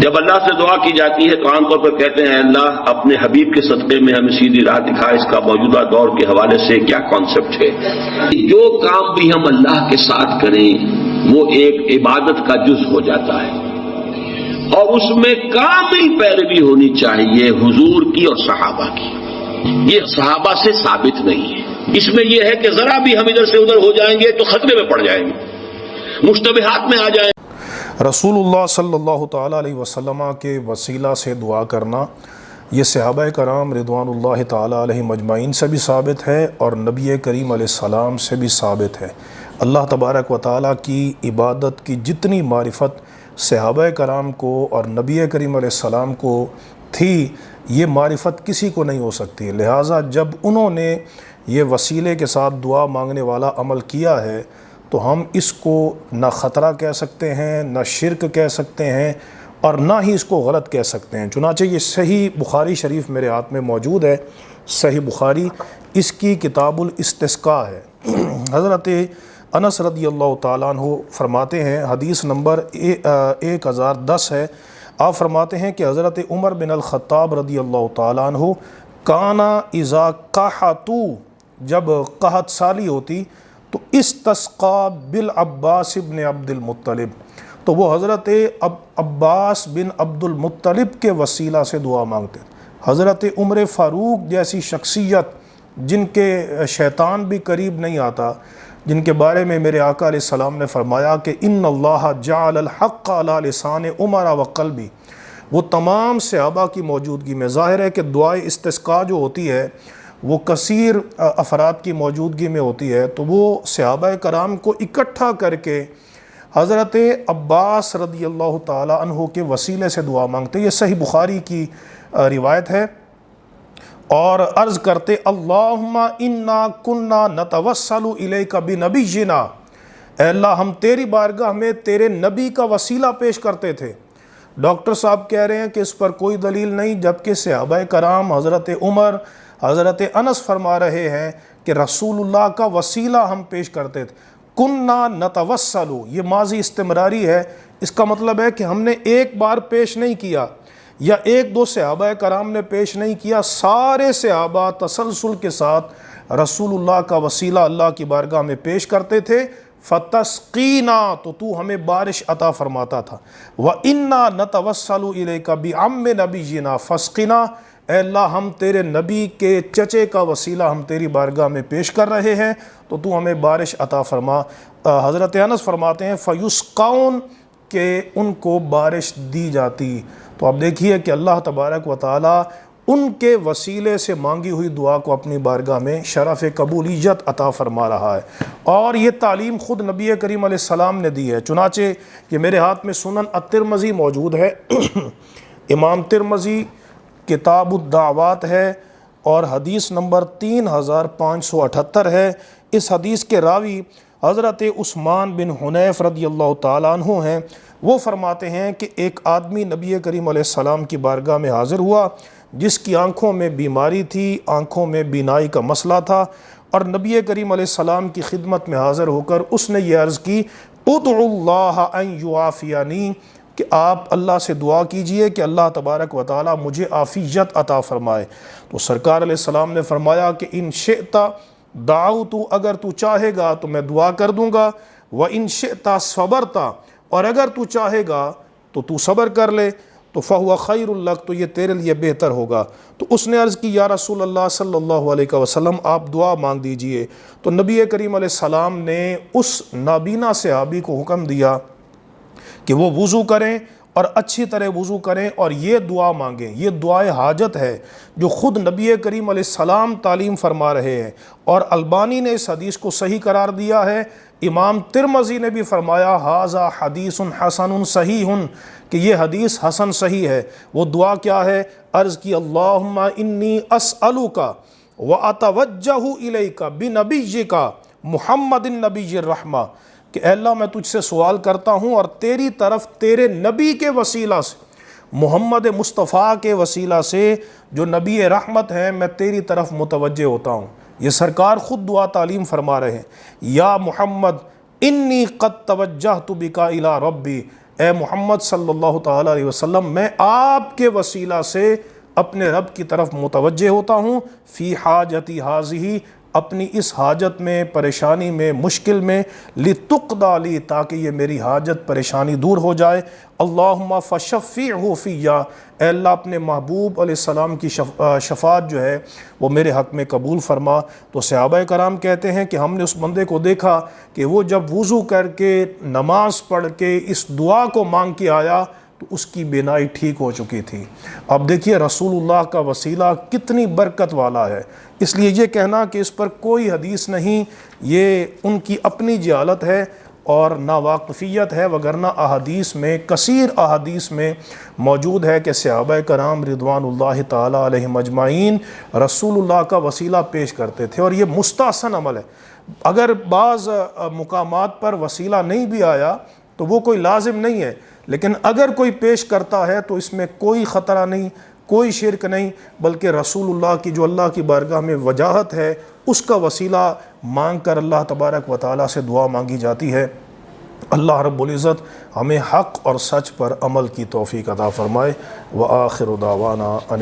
جب اللہ سے دعا کی جاتی ہے تو عام طور پر کہتے ہیں اللہ اپنے حبیب کے صدقے میں ہمیں سیدھی راہ دکھا، اس کا موجودہ دور کے حوالے سے کیا کانسیپٹ ہے۔ جو کام بھی ہم اللہ کے ساتھ کریں وہ ایک عبادت کا جز ہو جاتا ہے، اور اس میں کامل پیروی ہونی چاہیے حضور کی اور صحابہ کی۔ یہ صحابہ سے ثابت نہیں ہے۔ اس میں یہ ہے کہ ذرا بھی ہم ادھر سے ادھر ہو جائیں گے تو خطرے میں پڑ جائیں گے، مشتبہات میں آ جائیں۔ رسول اللہ صلی اللہ تعالیٰ علیہ وسلم کے وسیلہ سے دعا کرنا یہ صحابہ کرام رضوان اللہ تعالیٰ علیہ مجمعین سے بھی ثابت ہے اور نبی کریم علیہ السلام سے بھی ثابت ہے۔ اللہ تبارک و تعالیٰ کی عبادت کی جتنی معرفت صحابہ کرام کو اور نبی کریم علیہ السلام کو تھی، یہ معرفت کسی کو نہیں ہو سکتی۔ لہٰذا جب انہوں نے یہ وسیلے کے ساتھ دعا مانگنے والا عمل کیا ہے تو ہم اس کو نہ خطرہ کہہ سکتے ہیں، نہ شرک کہہ سکتے ہیں، اور نہ ہی اس کو غلط کہہ سکتے ہیں۔ چنانچہ یہ صحیح بخاری شریف میرے ہاتھ میں موجود ہے، صحیح بخاری، اس کی کتاب الاستسقاء ہے۔ حضرت انس رضی اللہ تعالیٰ عنہ فرماتے ہیں، حدیث نمبر 1010 ہے، آپ فرماتے ہیں کہ حضرت عمر بن الخطاب رضی اللہ تعالیٰ عنہ کانا اذا قحطو، جب قحط سالی ہوتی تو استسقا بالعباس بن عبد المطلب، تو وہ حضرت عباس بن عبد المطلب کے وسیلہ سے دعا مانگتے۔ حضرت عمر فاروق جیسی شخصیت جن کے شیطان بھی قریب نہیں آتا، جن کے بارے میں میرے آقا علیہ السلام نے فرمایا کہ ان اللہ جعل الحق علی لسان عمر و قلبی، وہ تمام صحابہ کی موجودگی میں، ظاہر ہے کہ دعائے استسقاء جو ہوتی ہے وہ کثیر افراد کی موجودگی میں ہوتی ہے، تو وہ صحابہ کرام کو اکٹھا کر کے حضرت عباس رضی اللہ تعالیٰ عنہ کے وسیلے سے دعا مانگتے۔ یہ صحیح بخاری کی روایت ہے، اور عرض کرتے اللہم انا کننا نتوسل الیک بنبینا، اے اللہ ہم تیری بارگاہ میں تیرے نبی کا وسیلہ پیش کرتے تھے۔ ڈاکٹر صاحب کہہ رہے ہیں کہ اس پر کوئی دلیل نہیں، جبکہ صحابہ کرام حضرت عمر، حضرت انس فرما رہے ہیں کہ رسول اللہ کا وسیلہ ہم پیش کرتے تھے۔ کننا نتوسل، یہ ماضی استمراری ہے، اس کا مطلب ہے کہ ہم نے ایک بار پیش نہیں کیا یا ایک دو صحابہ کرام نے پیش نہیں کیا، سارے صحابہ تسلسل کے ساتھ رسول اللہ کا وسیلہ اللہ کی بارگاہ میں پیش کرتے تھے۔ فتسقینا، تو ہمیں بارش عطا فرماتا تھا۔ وَإِنَّا نَتَوَسَّلُ إِلَيْكَ بِعَمِّ نَبِيِّنَا فَاسْقِنَا، اے اللہ ہم تیرے نبی کے چچے کا وسیلہ ہم تیری بارگاہ میں پیش کر رہے ہیں، تو ہمیں بارش عطا فرما۔ حضرت انس فرماتے ہیں فَيُسْقَوْنَ، کہ ان کو بارش دی جاتی۔ تو آپ دیکھیے کہ اللہ تبارک و تعالیٰ ان کے وسیلے سے مانگی ہوئی دعا کو اپنی بارگاہ میں شرف قبولیت عطا فرما رہا ہے، اور یہ تعلیم خود نبی کریم علیہ السلام نے دی ہے۔ چنانچہ یہ میرے ہاتھ میں سنن الترمذی موجود ہے، امام ترمذی کتاب الدعوات ہے، اور حدیث نمبر 3578 ہے۔ اس حدیث کے راوی حضرت عثمان بن حنیف رضی اللہ تعالیٰ عنہ ہیں۔ وہ فرماتے ہیں کہ ایک آدمی نبی کریم علیہ السلام کی بارگاہ میں حاضر ہوا جس کی آنکھوں میں بیماری تھی، آنکھوں میں بینائی کا مسئلہ تھا، اور نبی کریم علیہ السلام کی خدمت میں حاضر ہو کر اس نے یہ عرض کی ادعو اللہ ان یعافینی، کہ آپ اللہ سے دعا کیجئے کہ اللہ تبارک و تعالیٰ مجھے عافیت عطا فرمائے۔ تو سرکار علیہ السلام نے فرمایا کہ ان شئت دعوت، اگر تو چاہے گا تو میں دعا کر دوں گا، وَإِن شِئْتَ صَبَرْتَ، اور اگر تو چاہے گا تو تو صبر کر لے، تو فَهُوَ خَيْرٌ لَكَ، تو یہ تیرے لیے بہتر ہوگا۔ تو اس نے عرض کی یا رسول اللہ صلی اللہ علیہ وسلم آپ دعا مانگ دیجئے۔ تو نبی کریم علیہ السلام نے اس نابینا صحابی کو حکم دیا کہ وہ وضو کریں اور اچھی طرح وضو کریں اور یہ دعا مانگیں۔ یہ دعائے حاجت ہے جو خود نبی کریم علیہ السلام تعلیم فرما رہے ہیں، اور البانی نے اس حدیث کو صحیح قرار دیا ہے۔ امام ترمذی نے بھی فرمایا ھذا حدیث حسن صحیح، کہ یہ حدیث حسن صحیح ہے۔ وہ دعا کیا ہے؟ عرض کی اللہم انی اسألک واتوجہ الیک بنبیک محمد النبی الرحمہ، کہ اے اللہ میں تجھ سے سوال کرتا ہوں اور تیری طرف تیرے نبی کے وسیلہ سے، محمد مصطفیٰ کے وسیلہ سے جو نبی رحمت ہیں، میں تیری طرف متوجہ ہوتا ہوں۔ یہ سرکار خود دعا تعلیم فرما رہے ہیں، یا محمد انی قد توجہت بک الی ربی، اے محمد صلی اللہ تعالیٰ علیہ وسلم میں آپ کے وسیلہ سے اپنے رب کی طرف متوجہ ہوتا ہوں، فی حاجتی حاضی، اپنی اس حاجت میں، پریشانی میں، مشکل میں، لتقضی لی، تاکہ یہ میری حاجت پریشانی دور ہو جائے۔ اللہم فشفعہ فیہ، اے اللہ اپنے محبوب علیہ السلام کی شفاعت جو ہے وہ میرے حق میں قبول فرما۔ تو صحابہ کرام کہتے ہیں کہ ہم نے اس بندے کو دیکھا کہ وہ جب وضو کر کے نماز پڑھ کے اس دعا کو مانگ کے آیا تو اس کی بینائی ٹھیک ہو چکی تھی۔ اب دیکھیے رسول اللہ کا وسیلہ کتنی برکت والا ہے، اس لیے یہ کہنا کہ اس پر کوئی حدیث نہیں، یہ ان کی اپنی جہالت ہے اور ناواقفیت ہے، وگرنہ احادیث میں، کثیر احادیث میں موجود ہے کہ صحابہ کرام رضوان اللہ تعالی علیہم اجمعین رسول اللہ کا وسیلہ پیش کرتے تھے، اور یہ مستحسن عمل ہے۔ اگر بعض مقامات پر وسیلہ نہیں بھی آیا تو وہ کوئی لازم نہیں ہے، لیکن اگر کوئی پیش کرتا ہے تو اس میں کوئی خطرہ نہیں، کوئی شرک نہیں، بلکہ رسول اللہ کی جو اللہ کی بارگاہ میں وجاہت ہے اس کا وسیلہ مانگ کر اللہ تبارک و تعالیٰ سے دعا مانگی جاتی ہے۔ اللہ رب العزت ہمیں حق اور سچ پر عمل کی توفیق عطا فرمائے۔ وآخر دعوانا ان